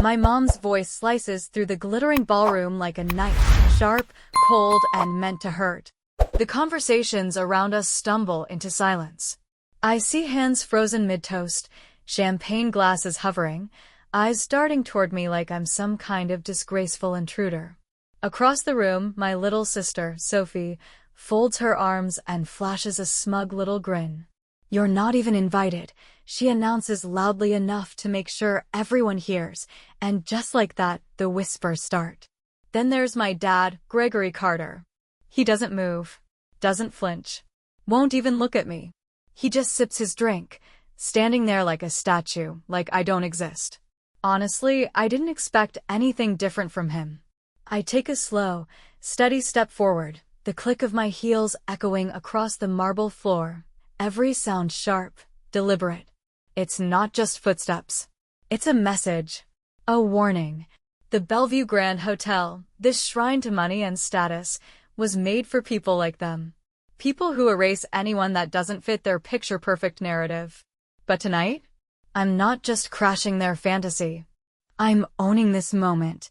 My mom's voice slices through the glittering ballroom like a knife, sharp, cold, and meant to hurt. The conversations around us stumble into silence. I see hands frozen mid-toast, champagne glasses hovering, eyes darting toward me like I'm some kind of disgraceful intruder. Across the room, my little sister, Sophie, folds her arms and flashes a smug little grin. "You're not even invited," she announces loudly enough to make sure everyone hears, and just like that, the whispers start. Then there's my dad, Gregory Carter. He doesn't move, doesn't flinch, won't even look at me. He just sips his drink, standing there like a statue, like I don't exist. Honestly, I didn't expect anything different from him. I take a slow, steady step forward, the click of my heels echoing across the marble floor, every sound sharp, deliberate. It's not just footsteps. It's a message. A warning. The Bellevue Grand Hotel, this shrine to money and status, was made for people like them. People who erase anyone that doesn't fit their picture-perfect narrative. But tonight, I'm not just crashing their fantasy. I'm owning this moment.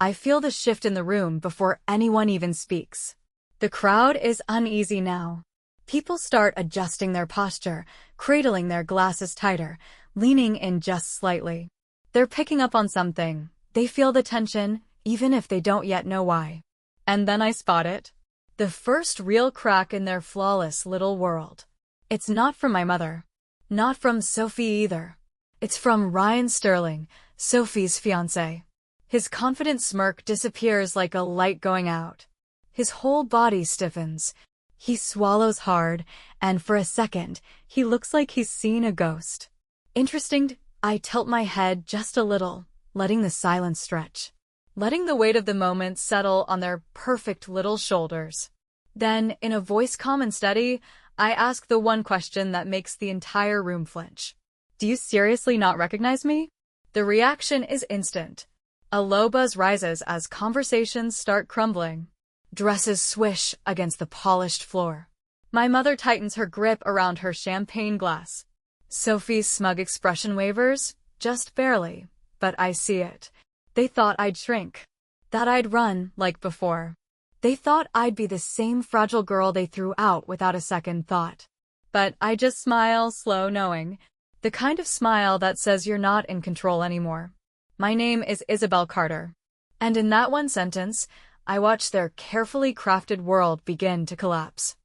I feel the shift in the room before anyone even speaks. The crowd is uneasy now. People start adjusting their posture, cradling their glasses tighter, leaning in just slightly. They're picking up on something. They feel the tension, even if they don't yet know why. And then I spot it. The first real crack in their flawless little world. It's not from my mother. Not from Sophie either. It's from Ryan Sterling, Sophie's fiancé. His confident smirk disappears like a light going out. His whole body stiffens. He swallows hard, and for a second, he looks like he's seen a ghost. Interesting, I tilt my head just a little, letting the silence stretch. Letting the weight of the moment settle on their perfect little shoulders. Then, in a voice calm and steady, I ask the one question that makes the entire room flinch. "Do you seriously not recognize me?" The reaction is instant. A low buzz rises as conversations start crumbling. Dresses swish against the polished floor. My mother tightens her grip around her champagne glass. Sophie's smug expression wavers, just barely, but I see it. They thought I'd shrink. That I'd run, like before. They thought I'd be the same fragile girl they threw out without a second thought. But I just smile, slow knowing. The kind of smile that says you're not in control anymore. My name is Isabel Carter. And in that one sentence, I watch their carefully crafted world begin to collapse.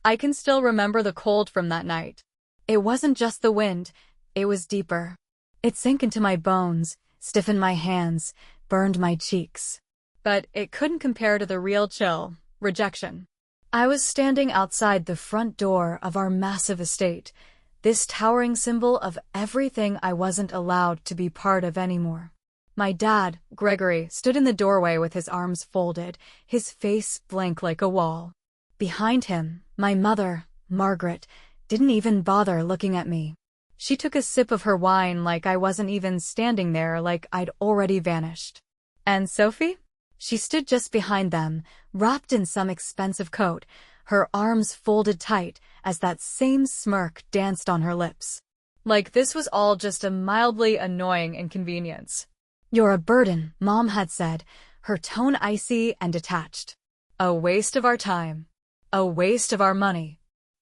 I can still remember the cold from that night. It wasn't just the wind, it was deeper. It sank into my bones, stiffened my hands, burned my cheeks. But it couldn't compare to the real chill, rejection. I was standing outside the front door of our massive estate, this towering symbol of everything I wasn't allowed to be part of anymore. My dad, Gregory, stood in the doorway with his arms folded, his face blank like a wall. Behind him, my mother, Margaret, didn't even bother looking at me. She took a sip of her wine like I wasn't even standing there, like I'd already vanished. And Sophie? She stood just behind them, wrapped in some expensive coat, her arms folded tight as that same smirk danced on her lips. Like this was all just a mildly annoying inconvenience. "You're a burden," Mom had said, her tone icy and detached. A waste of our time. A waste of our money.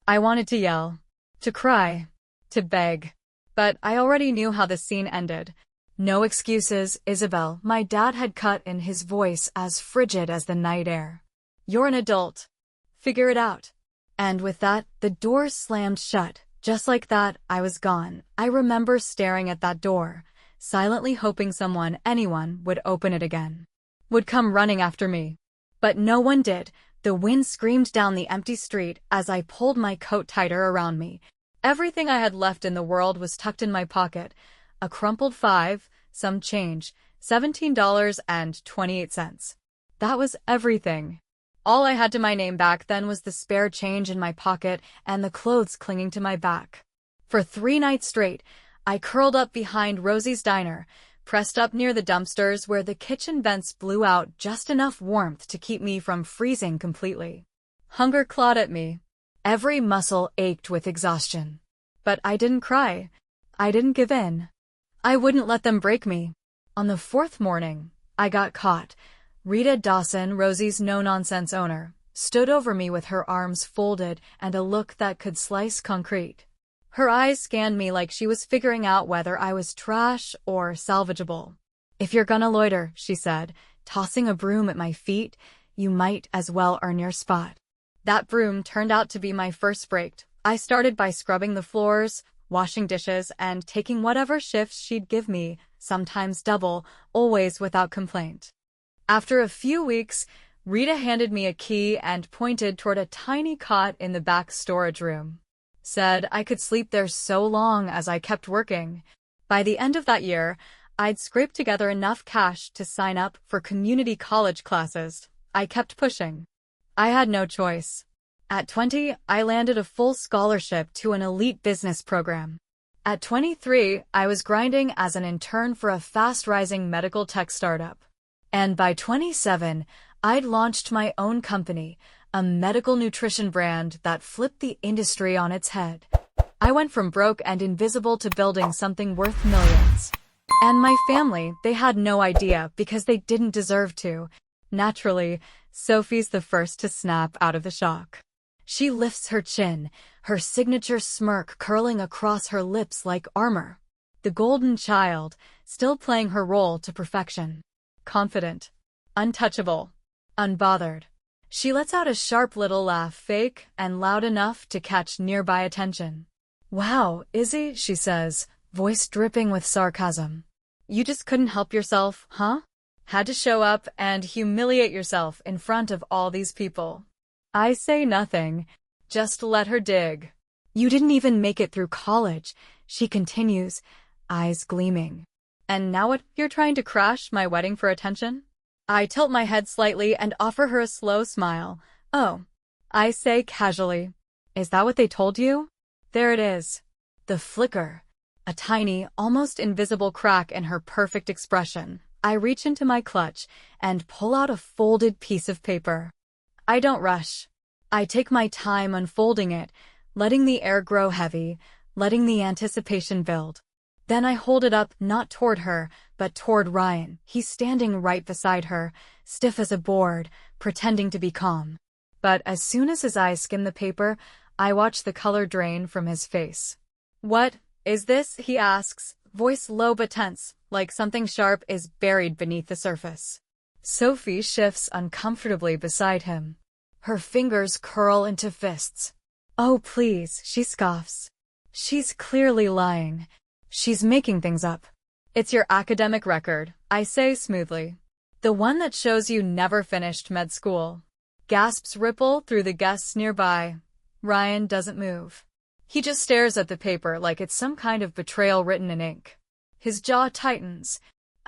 I wanted to yell, to cry, to beg. But I already knew how the scene ended. "No excuses, Isabel," my dad had cut in, his voice as frigid as the night air. "You're an adult. Figure it out." And with that, the door slammed shut. Just like that, I was gone. I remember staring at that door, silently hoping someone, anyone, would open it again. Would come running after me. But no one did. The wind screamed down the empty street as I pulled my coat tighter around me. Everything I had left in the world was tucked in my pocket. A crumpled $5, some change, $17.28. That was everything. All I had to my name back then was the spare change in my pocket and the clothes clinging to my back. For 3 nights straight, I curled up behind Rosie's diner, pressed up near the dumpsters where the kitchen vents blew out just enough warmth to keep me from freezing completely. Hunger clawed at me. Every muscle ached with exhaustion. But I didn't cry. I didn't give in. I wouldn't let them break me. On the fourth morning, I got caught. Rita Dawson, Rosie's no-nonsense owner, stood over me with her arms folded and a look that could slice concrete. Her eyes scanned me like she was figuring out whether I was trash or salvageable. "If you're gonna loiter," she said, tossing a broom at my feet, "you might as well earn your spot." That broom turned out to be my first break. I started by scrubbing the floors, washing dishes, and taking whatever shifts she'd give me, sometimes double, always without complaint. After a few weeks, Rita handed me a key and pointed toward a tiny cot in the back storage room. Said I could sleep there so long as I kept working. By the end of that year, I'd scraped together enough cash to sign up for community college classes. I kept pushing. I had no choice. At 20, I landed a full scholarship to an elite business program. At 23, I was grinding as an intern for a fast-rising medical tech startup. And by 27, I'd launched my own company, a medical nutrition brand that flipped the industry on its head. I went from broke and invisible to building something worth millions. And my family, they had no idea because they didn't deserve to. Naturally, Sophie's the first to snap out of the shock. She lifts her chin, her signature smirk curling across her lips like armor. The golden child, still playing her role to perfection. Confident, untouchable, unbothered. She lets out a sharp little laugh, fake and loud enough to catch nearby attention. "Wow, Izzy," she says, voice dripping with sarcasm. "You just couldn't help yourself, huh? Had to show up and humiliate yourself in front of all these people." I say nothing, just let her dig. "You didn't even make it through college," she continues, eyes gleaming. "And now what, you're trying to crash my wedding for attention?" I tilt my head slightly and offer her a slow smile. "Oh," I say casually. "Is that what they told you?" There it is. The flicker. A tiny, almost invisible crack in her perfect expression. I reach into my clutch and pull out a folded piece of paper. I don't rush. I take my time unfolding it, letting the air grow heavy, letting the anticipation build. Then I hold it up, not toward her, but toward Ryan. He's standing right beside her, stiff as a board, pretending to be calm. But as soon as his eyes skim the paper, I watch the color drain from his face. "What is this?" he asks, voice low but tense, like something sharp is buried beneath the surface. Sophie shifts uncomfortably beside him. Her fingers curl into fists. "Oh, please," she scoffs. She's clearly lying. She's making things up. "It's your academic record," I say smoothly. "The one that shows you never finished med school." Gasps ripple through the guests nearby. Ryan doesn't move. He just stares at the paper like it's some kind of betrayal written in ink. His jaw tightens.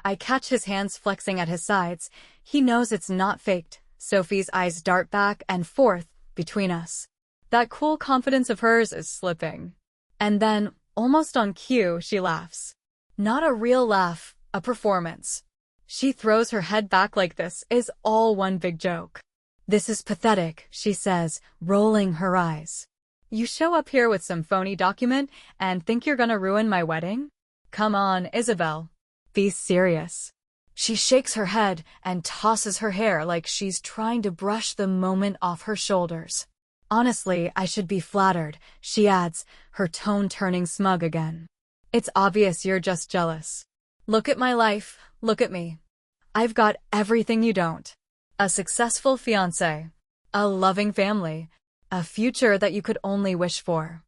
I catch his hands flexing at his sides. He knows it's not faked. Sophie's eyes dart back and forth between us. That cool confidence of hers is slipping. And then, almost on cue, she laughs. Not a real laugh, a performance. She throws her head back like this is all one big joke. "This is pathetic," she says, rolling her eyes. "You show up here with some phony document and think you're gonna ruin my wedding? Come on, Isabel. Be serious." She shakes her head and tosses her hair like she's trying to brush the moment off her shoulders. "Honestly, I should be flattered," she adds, her tone turning smug again. "It's obvious you're just jealous. Look at my life, look at me. I've got everything you don't. A successful fiancé, a loving family, a future that you could only wish for."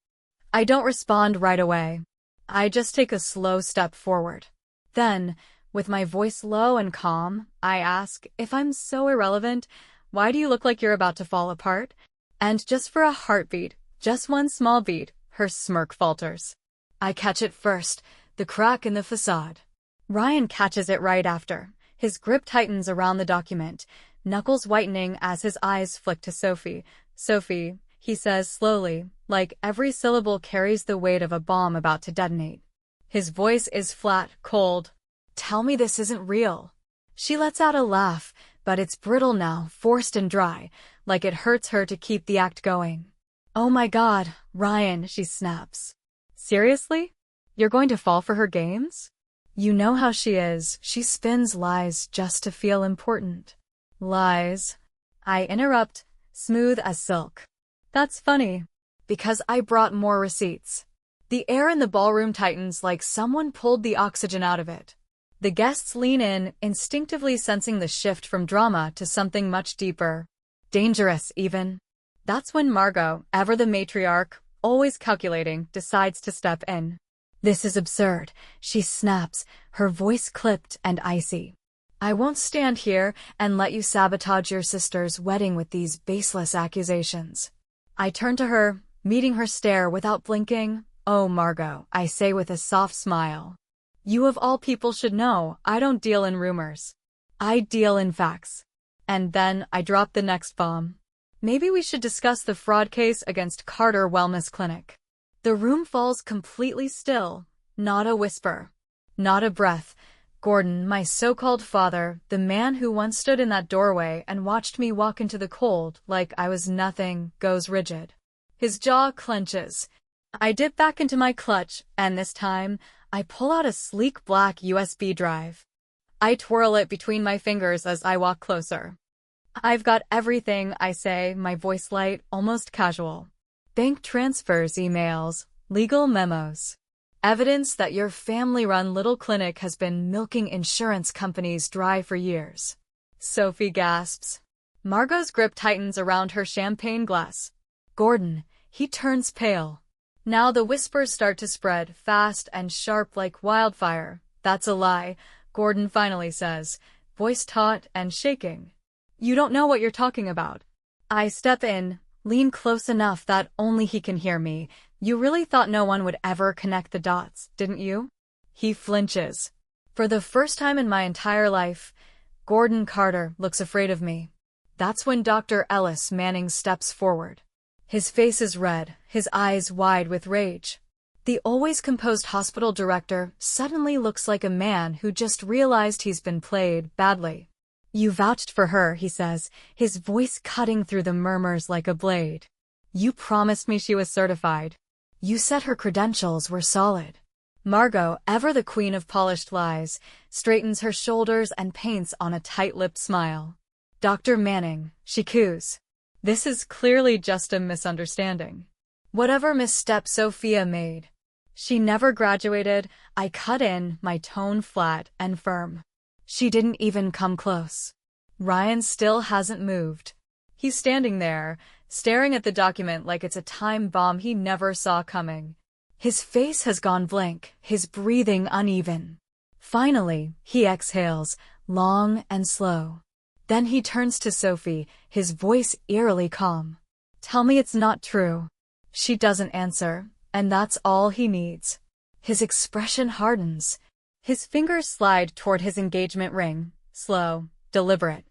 I don't respond right away. I just take a slow step forward. Then, with my voice low and calm, I ask, "If I'm so irrelevant, why do you look like you're about to fall apart?" And just for a heartbeat, just one small beat, her smirk falters. I catch it first, the crack in the facade. Ryan catches it right after. His grip tightens around the document, knuckles whitening as his eyes flick to Sophie. "Sophie," he says slowly, like every syllable carries the weight of a bomb about to detonate. His voice is flat, cold. "Tell me this isn't real." She lets out a laugh, but it's brittle now, forced and dry, like it hurts her to keep the act going. "Oh my God, Ryan," she snaps. "Seriously? You're going to fall for her games?" You know how she is. She spins lies just to feel important. Lies. I interrupt, smooth as silk. That's funny. Because I brought more receipts. The air in the ballroom tightens like someone pulled the oxygen out of it. The guests lean in, instinctively sensing the shift from drama to something much deeper. Dangerous, even. That's when Margot, ever the matriarch, always calculating, decides to step in. This is absurd, she snaps, her voice clipped and icy. I won't stand here and let you sabotage your sister's wedding with these baseless accusations. I turn to her, meeting her stare without blinking. Oh, Margot, I say with a soft smile. You of all people should know, I don't deal in rumors. I deal in facts. And then I drop the next bomb. Maybe we should discuss the fraud case against Carter Wellness Clinic. The room falls completely still. Not a whisper. Not a breath. Gordon, my so-called father, the man who once stood in that doorway and watched me walk into the cold like I was nothing, goes rigid. His jaw clenches. I dip back into my clutch, and this time, I pull out a sleek black USB drive. I twirl it between my fingers as I walk closer. I've got everything, I say, my voice light, almost casual. Bank transfers, emails, legal memos. Evidence that your family-run little clinic has been milking insurance companies dry for years. Sophie gasps. Margot's grip tightens around her champagne glass. Gordon, he turns pale. Now the whispers start to spread, fast and sharp like wildfire. That's a lie, Gordon finally says, voice taut and shaking. You don't know what you're talking about. I step in, lean close enough that only he can hear me. You really thought no one would ever connect the dots, didn't you? He flinches. For the first time in my entire life, Gordon Carter looks afraid of me. That's when Dr. Ellis Manning steps forward. His face is red, his eyes wide with rage. The always composed hospital director suddenly looks like a man who just realized he's been played badly. You vouched for her, he says, his voice cutting through the murmurs like a blade. You promised me she was certified. You said her credentials were solid. Margot, ever the queen of polished lies, straightens her shoulders and paints on a tight-lipped smile. Dr. Manning, she coos. This is clearly just a misunderstanding. Whatever misstep Sophia made. She never graduated, I cut in, my tone flat and firm. She didn't even come close. Ryan still hasn't moved. He's standing there, staring at the document like it's a time bomb he never saw coming. His face has gone blank, his breathing uneven. Finally, he exhales, long and slow. Then he turns to Sophie, his voice eerily calm. Tell me it's not true. She doesn't answer, and that's all he needs. His expression hardens. His fingers slide toward his engagement ring, slow, deliberate.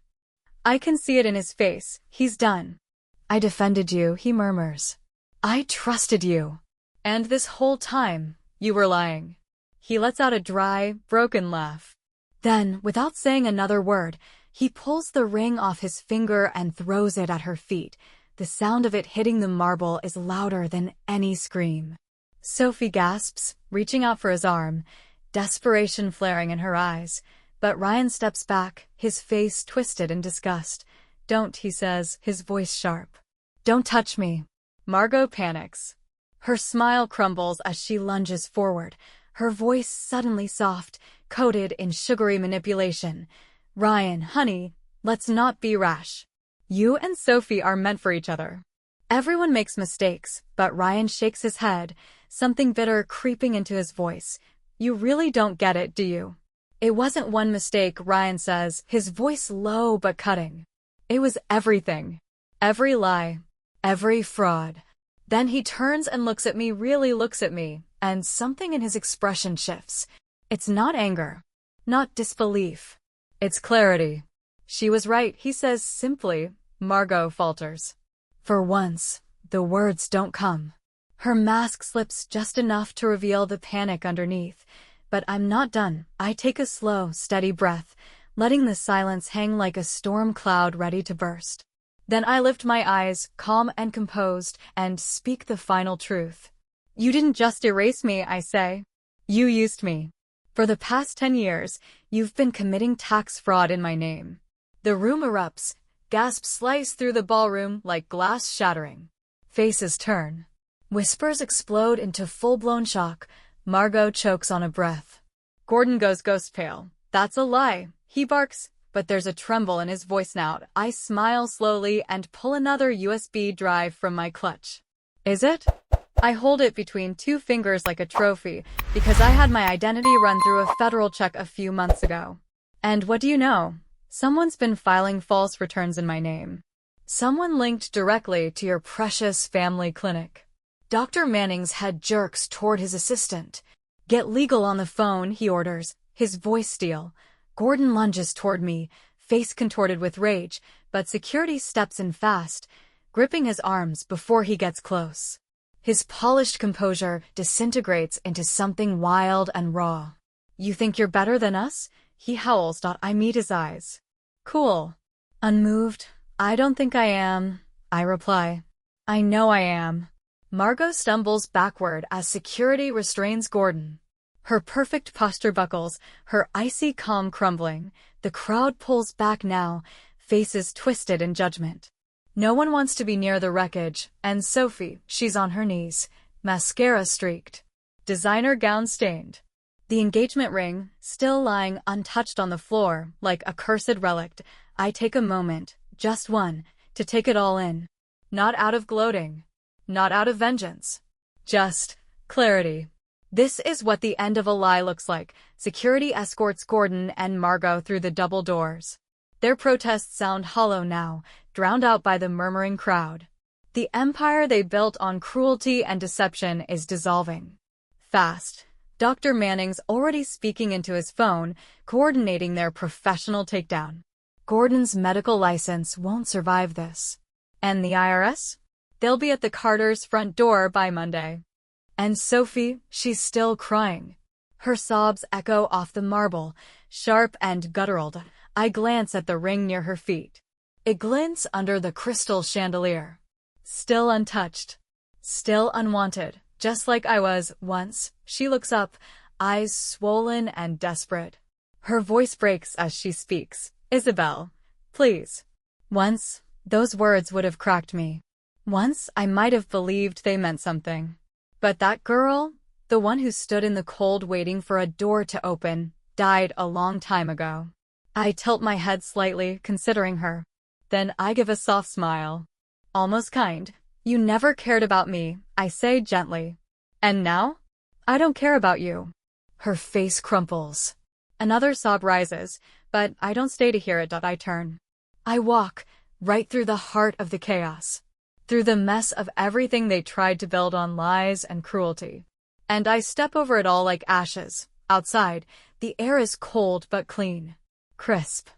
I can see it in his face, he's done. I defended you, he murmurs. I trusted you. And this whole time, you were lying. He lets out a dry, broken laugh. Then, without saying another word, he pulls the ring off his finger and throws it at her feet. The sound of it hitting the marble is louder than any scream. Sophie gasps, reaching out for his arm, desperation flaring in her eyes. But Ryan steps back, his face twisted in disgust. Don't, he says, his voice sharp. Don't touch me. Margot panics. Her smile crumbles as she lunges forward, her voice suddenly soft, coated in sugary manipulation. Ryan, honey, let's not be rash. You and Sophie are meant for each other. Everyone makes mistakes, but Ryan shakes his head, something bitter creeping into his voice. You really don't get it, do you? It wasn't one mistake, Ryan says, his voice low but cutting. It was everything. Every lie. Every fraud. Then he turns and looks at me, really looks at me, and something in his expression shifts. It's not anger. Not disbelief. It's clarity. She was right, he says simply. Margot falters. For once, the words don't come. Her mask slips just enough to reveal the panic underneath. But I'm not done. I take a slow, steady breath, letting the silence hang like a storm cloud ready to burst. Then I lift my eyes, calm and composed, and speak the final truth. You didn't just erase me, I say. You used me. For the past 10 years, you've been committing tax fraud in my name. The room erupts. Gasps slice through the ballroom like glass shattering. Faces turn. Whispers explode into full-blown shock. Margot chokes on a breath. Gordon goes ghost pale. That's a lie, he barks, but there's a tremble in his voice now. I smile slowly and pull another USB drive from my clutch. Is it? I hold it between two fingers like a trophy, because I had my identity run through a federal check a few months ago. And what do you know? Someone's been filing false returns in my name. Someone linked directly to your precious family clinic. Dr. Manning's head jerks toward his assistant. Get legal on the phone, he orders, his voice steel. Gordon lunges toward me, face contorted with rage, but security steps in fast, gripping his arms before he gets close. His polished composure disintegrates into something wild and raw. You think you're better than us? He howls. I meet his eyes. Cool. Unmoved. I don't think I am, I reply. I know I am. Margot stumbles backward as security restrains Gordon. Her perfect posture buckles, her icy calm crumbling. The crowd pulls back now, faces twisted in judgment. No one wants to be near the wreckage, and Sophie, she's on her knees, mascara streaked, designer gown stained. The engagement ring, still lying untouched on the floor, like a cursed relic. I take a moment, just one, to take it all in. Not out of gloating. Not out of vengeance. Just clarity. This is what the end of a lie looks like. Security escorts Gordon and Margot through the double doors. Their protests sound hollow now, drowned out by the murmuring crowd. The empire they built on cruelty and deception is dissolving. Fast. Dr. Manning's already speaking into his phone, coordinating their professional takedown. Gordon's medical license won't survive this. And the IRS? They'll be at the Carters' front door by Monday. And Sophie, she's still crying. Her sobs echo off the marble, sharp and guttural. I glance at the ring near her feet. It glints under the crystal chandelier. Still untouched. Still unwanted. Just like I was once. She looks up, eyes swollen and desperate. Her voice breaks as she speaks. Isabel, please. Once, those words would have cracked me. Once, I might have believed they meant something. But that girl, the one who stood in the cold waiting for a door to open, died a long time ago. I tilt my head slightly, considering her. Then I give a soft smile. Almost kind. You never cared about me, I say gently. And now? I don't care about you. Her face crumples. Another sob rises, but I don't stay to hear it. I turn. I walk, right through the heart of the chaos. Through the mess of everything they tried to build on lies and cruelty. And I step over it all like ashes. Outside, the air is cold but clean. Crisp.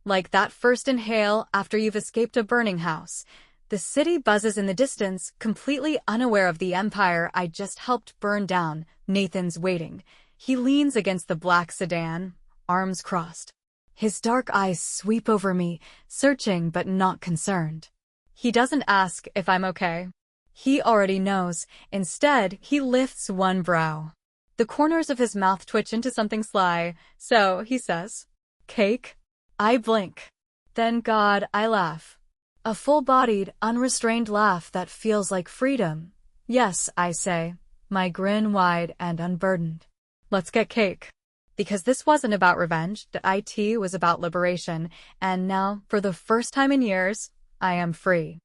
Like that first inhale after you've escaped a burning house. The city buzzes in the distance, completely unaware of the empire I just helped burn down. Nathan's waiting. He leans against the black sedan, arms crossed. His dark eyes sweep over me, searching but not concerned. He doesn't ask if I'm okay. He already knows. Instead, he lifts one brow. The corners of his mouth twitch into something sly. So, he says, "Cake?" I blink. Then God, I laugh. A full-bodied, unrestrained laugh that feels like freedom. Yes, I say, my grin wide and unburdened. Let's get cake. Because this wasn't about revenge, the IT was about liberation, and now, for the first time in years, I am free.